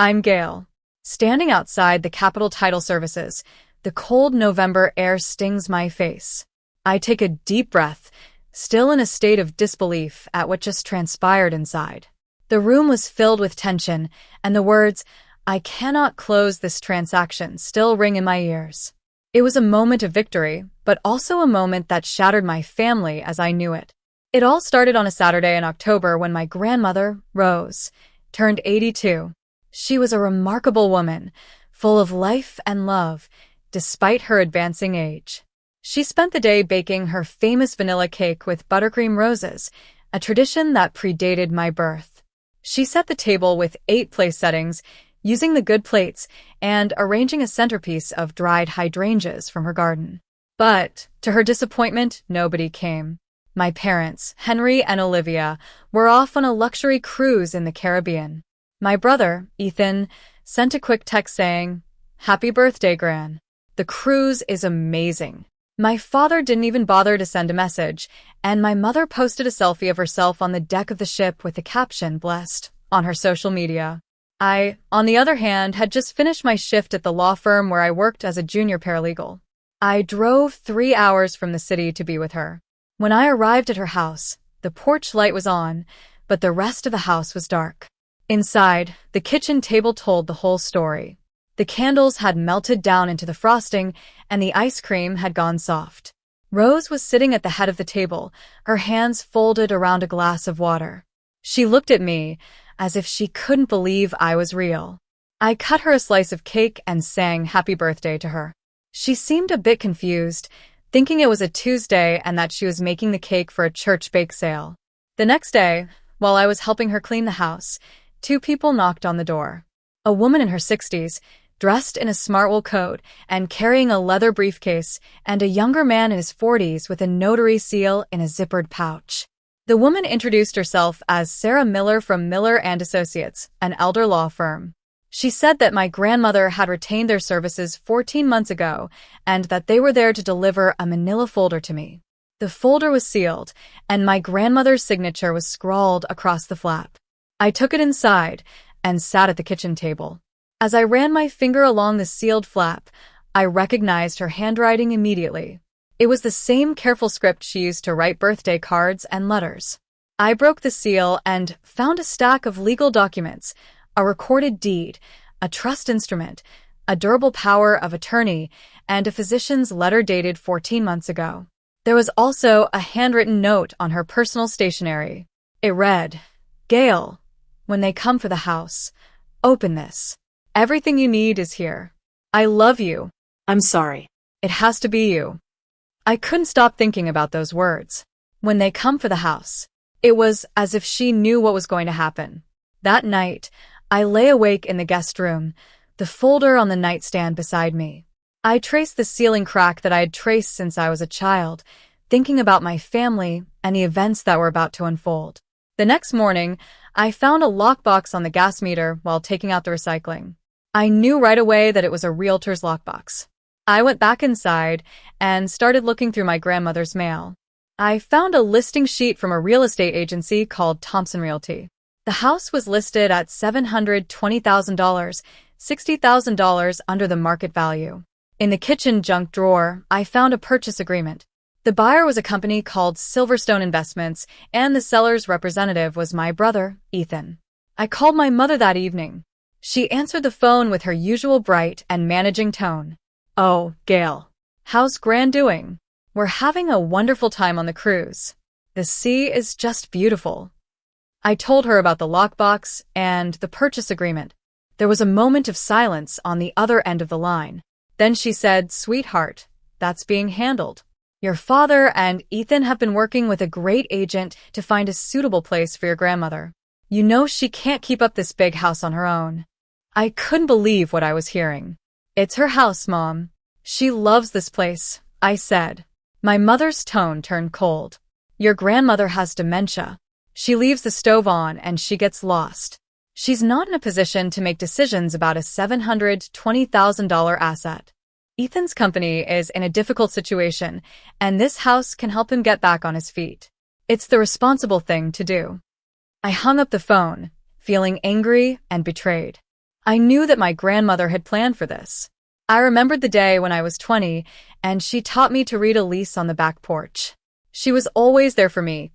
I'm Gail. Standing outside the Capitol Title Services, the cold November air stings my face. I take a deep breath, still in a state of disbelief at what just transpired inside. The room was filled with tension, and the words, "I cannot close this transaction," still ring in my ears. It was a moment of victory, but also a moment that shattered my family as I knew it. It all started on a Saturday in October when my grandmother, Rose, turned 82. She was a remarkable woman, full of life and love, despite her advancing age. She spent the day baking her famous vanilla cake with buttercream roses, a tradition that predated my birth. She set the table with 8 place settings, using the good plates and arranging a centerpiece of dried hydrangeas from her garden. But, to her disappointment, nobody came. My parents, Henry and Olivia, were off on a luxury cruise in the Caribbean. My brother, Ethan, sent a quick text saying, "Happy birthday, Gran. The cruise is amazing." My father didn't even bother to send a message, and my mother posted a selfie of herself on the deck of the ship with the caption, "Blessed," on her social media. I, on the other hand, had just finished my shift at the law firm where I worked as a junior paralegal. I drove 3 hours from the city to be with her. When I arrived at her house, the porch light was on, but the rest of the house was dark. Inside, the kitchen table told the whole story. The candles had melted down into the frosting, and the ice cream had gone soft. Rose was sitting at the head of the table, her hands folded around a glass of water. She looked at me, as if she couldn't believe I was real. I cut her a slice of cake and sang happy birthday to her. She seemed a bit confused, thinking it was a Tuesday and that she was making the cake for a church bake sale. The next day, while I was helping her clean the house, 2 people knocked on the door. A woman in her 60s, dressed in a Smartwool coat and carrying a leather briefcase, and a younger man in his 40s with a notary seal in a zippered pouch. The woman introduced herself as Sarah Miller from Miller & Associates, an elder law firm. She said that my grandmother had retained their services 14 months ago and that they were there to deliver a manila folder to me. The folder was sealed, and my grandmother's signature was scrawled across the flap. I took it inside and sat at the kitchen table. As I ran my finger along the sealed flap, I recognized her handwriting immediately. It was the same careful script she used to write birthday cards and letters. I broke the seal and found a stack of legal documents, a recorded deed, a trust instrument, a durable power of attorney, and a physician's letter dated 14 months ago. There was also a handwritten note on her personal stationery. It read, "Gail, when they come for the house, open this. Everything you need is here. I love you. I'm sorry. It has to be you." I couldn't stop thinking about those words. When they come for the house. It was as if she knew what was going to happen. That night, I lay awake in the guest room, the folder on the nightstand beside me. I traced the ceiling crack that I had traced since I was a child, thinking about my family and the events that were about to unfold. The next morning, I found a lockbox on the gas meter while taking out the recycling. I knew right away that it was a realtor's lockbox. I went back inside and started looking through my grandmother's mail. I found a listing sheet from a real estate agency called Thompson Realty. The house was listed at $720,000, $60,000 under the market value. In the kitchen junk drawer, I found a purchase agreement. The buyer was a company called Silverstone Investments, and the seller's representative was my brother, Ethan. I called my mother that evening. She answered the phone with her usual bright and managing tone. "Oh, Gail. How's Gran doing? We're having a wonderful time on the cruise. The sea is just beautiful." I told her about the lockbox and the purchase agreement. There was a moment of silence on the other end of the line. Then she said, "Sweetheart, that's being handled. Your father and Ethan have been working with a great agent to find a suitable place for your grandmother. You know she can't keep up this big house on her own." I couldn't believe what I was hearing. "It's her house, Mom. She loves this place," I said. My mother's tone turned cold. "Your grandmother has dementia. She leaves the stove on and she gets lost. She's not in a position to make decisions about a $720,000 asset. Ethan's company is in a difficult situation, and this house can help him get back on his feet. It's the responsible thing to do." I hung up the phone, feeling angry and betrayed. I knew that my grandmother had planned for this. I remembered the day when I was 20, and she taught me to read a lease on the back porch. She was always there for me,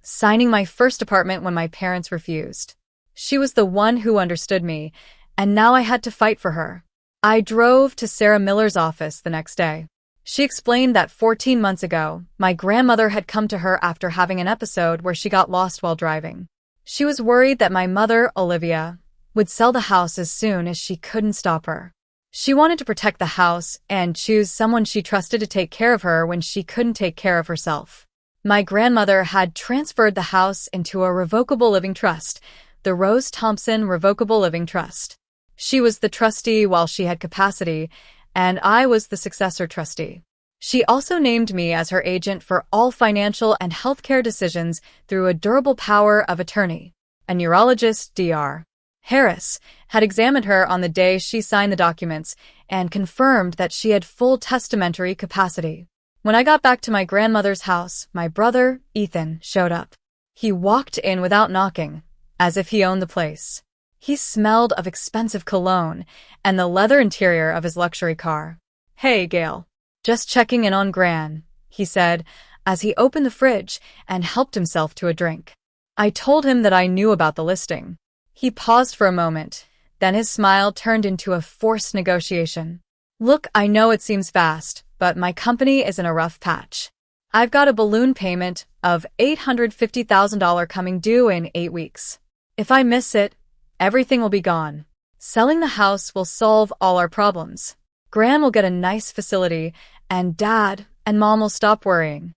signing my first apartment when my parents refused. She was the one who understood me, and now I had to fight for her. I drove to Sarah Miller's office the next day. She explained that 14 months ago, my grandmother had come to her after having an episode where she got lost while driving. She was worried that my mother, Olivia, would sell the house as soon as she couldn't stop her. She wanted to protect the house and choose someone she trusted to take care of her when she couldn't take care of herself. My grandmother had transferred the house into a revocable living trust, the Rose Thompson Revocable Living Trust. She was the trustee while she had capacity, and I was the successor trustee. She also named me as her agent for all financial and healthcare decisions through a durable power of attorney. A neurologist, Dr. Harris, had examined her on the day she signed the documents and confirmed that she had full testamentary capacity. When I got back to my grandmother's house, my brother, Ethan, showed up. He walked in without knocking, as if he owned the place. He smelled of expensive cologne and the leather interior of his luxury car. "Hey, Gail. Just checking in on Gran," he said, as he opened the fridge and helped himself to a drink. I told him that I knew about the listing. He paused for a moment, then his smile turned into a forced negotiation. "Look, I know it seems fast, but my company is in a rough patch. I've got a balloon payment of $850,000 coming due in 8 weeks. If I miss it, everything will be gone. Selling the house will solve all our problems. Gran will get a nice facility, and Dad and Mom will stop worrying."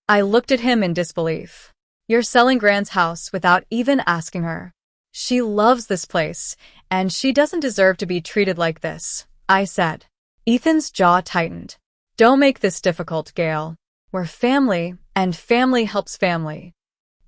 I looked at him in disbelief. "You're selling Gran's house without even asking her. She loves this place, and she doesn't deserve to be treated like this," I said. Ethan's jaw tightened. "Don't make this difficult, Gail. We're family, and family helps family."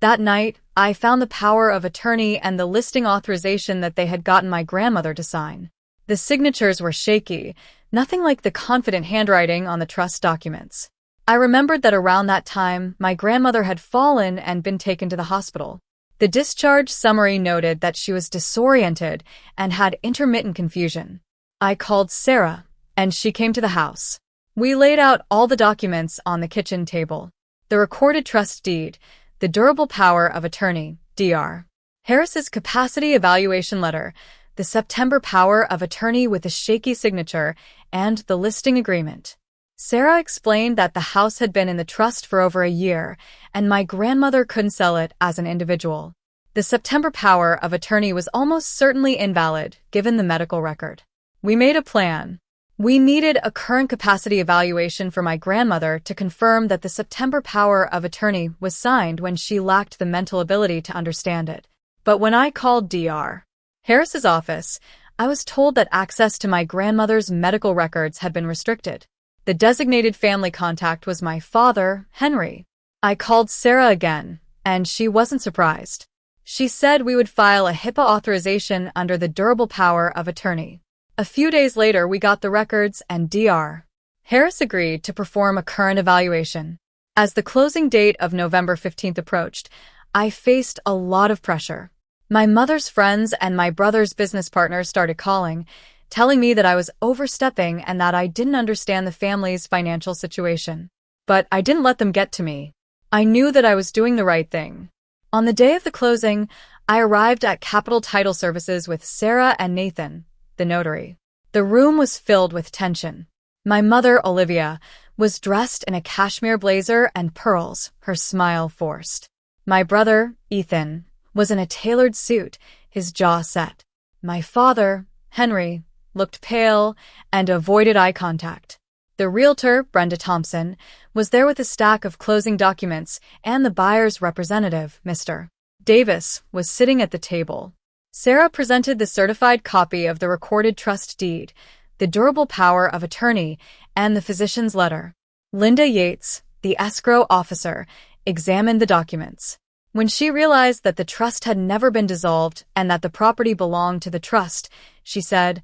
That night, I found the power of attorney and the listing authorization that they had gotten my grandmother to sign. The signatures were shaky, nothing like the confident handwriting on the trust documents. I remembered that around that time, my grandmother had fallen and been taken to the hospital. The discharge summary noted that she was disoriented and had intermittent confusion. I called Sarah, and she came to the house. We laid out all the documents on the kitchen table. The recorded trust deed, the durable power of attorney, Dr. Harris's capacity evaluation letter, the September power of attorney with a shaky signature, and the listing agreement. Sarah explained that the house had been in the trust for over a year, and my grandmother couldn't sell it as an individual. The September power of attorney was almost certainly invalid, given the medical record. We made a plan. We needed a current capacity evaluation for my grandmother to confirm that the September power of attorney was signed when she lacked the mental ability to understand it. But when I called Dr. Harris's office, I was told that access to my grandmother's medical records had been restricted. The designated family contact was my father, Henry. I called Sarah again, and she wasn't surprised. She said we would file a HIPAA authorization under the durable power of attorney. A few days later, we got the records, and Dr. Harris agreed to perform a current evaluation. As the closing date of November 15th approached, I faced a lot of pressure. My mother's friends and my brother's business partners started calling, telling me that I was overstepping and that I didn't understand the family's financial situation. But I didn't let them get to me. I knew that I was doing the right thing. On the day of the closing, I arrived at Capital Title Services with Sarah and Nathan, the notary. The room was filled with tension. My mother, Olivia, was dressed in a cashmere blazer and pearls, her smile forced. My brother, Ethan, was in a tailored suit, his jaw set. My father, Henry, looked pale and avoided eye contact. The realtor, Brenda Thompson, was there with a stack of closing documents, and the buyer's representative, Mr. Davis, was sitting at the table. Sarah presented the certified copy of the recorded trust deed, the durable power of attorney, and the physician's letter. Linda Yates, the escrow officer, examined the documents. When she realized that the trust had never been dissolved and that the property belonged to the trust, she said,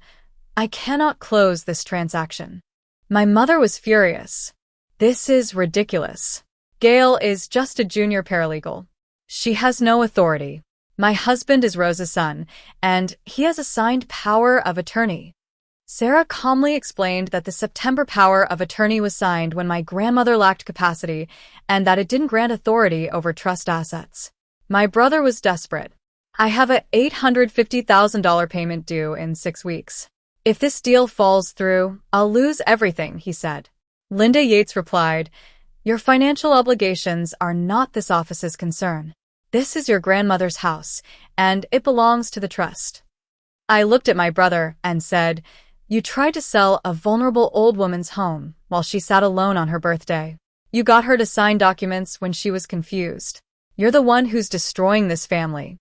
"I cannot close this transaction." My mother was furious. "This is ridiculous. Gail is just a junior paralegal. She has no authority." My husband is Rose's son, and he has a signed power of attorney. Sarah calmly explained that the September power of attorney was signed when my grandmother lacked capacity and that it didn't grant authority over trust assets. My brother was desperate. I have a $850,000 payment due in 6 weeks. If this deal falls through, I'll lose everything, he said. Linda Yates replied, "Your financial obligations are not this office's concern. This is your grandmother's house, and it belongs to the trust." I looked at my brother and said, "You tried to sell a vulnerable old woman's home while she sat alone on her birthday. You got her to sign documents when she was confused. You're the one who's destroying this family."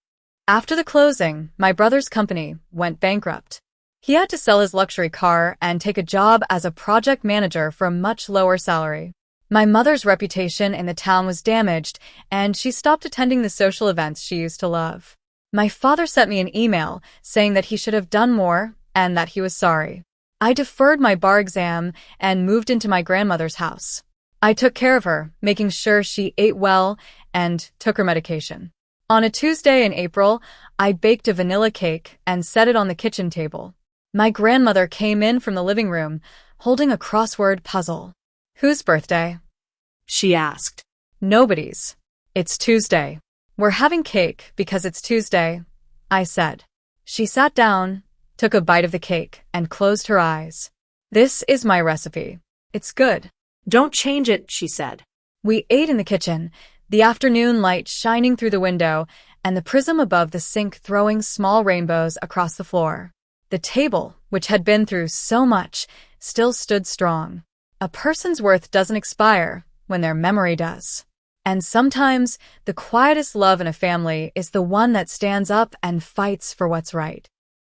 After the closing, my brother's company went bankrupt. He had to sell his luxury car and take a job as a project manager for a much lower salary. My mother's reputation in the town was damaged, and she stopped attending the social events she used to love. My father sent me an email saying that he should have done more and that he was sorry. I deferred my bar exam and moved into my grandmother's house. I took care of her, making sure she ate well and took her medication. On a Tuesday in April, I baked a vanilla cake and set it on the kitchen table. My grandmother came in from the living room, holding a crossword puzzle. "Whose birthday?" she asked. "Nobody's. It's Tuesday. We're having cake because it's Tuesday," I said. She sat down, took a bite of the cake, and closed her eyes. "This is my recipe. It's good." "Don't change it," she said. We ate in the kitchen, the afternoon light shining through the window and the prism above the sink throwing small rainbows across the floor. The table, which had been through so much, still stood strong. A person's worth doesn't expire when their memory does. And sometimes the quietest love in a family is the one that stands up and fights for what's right.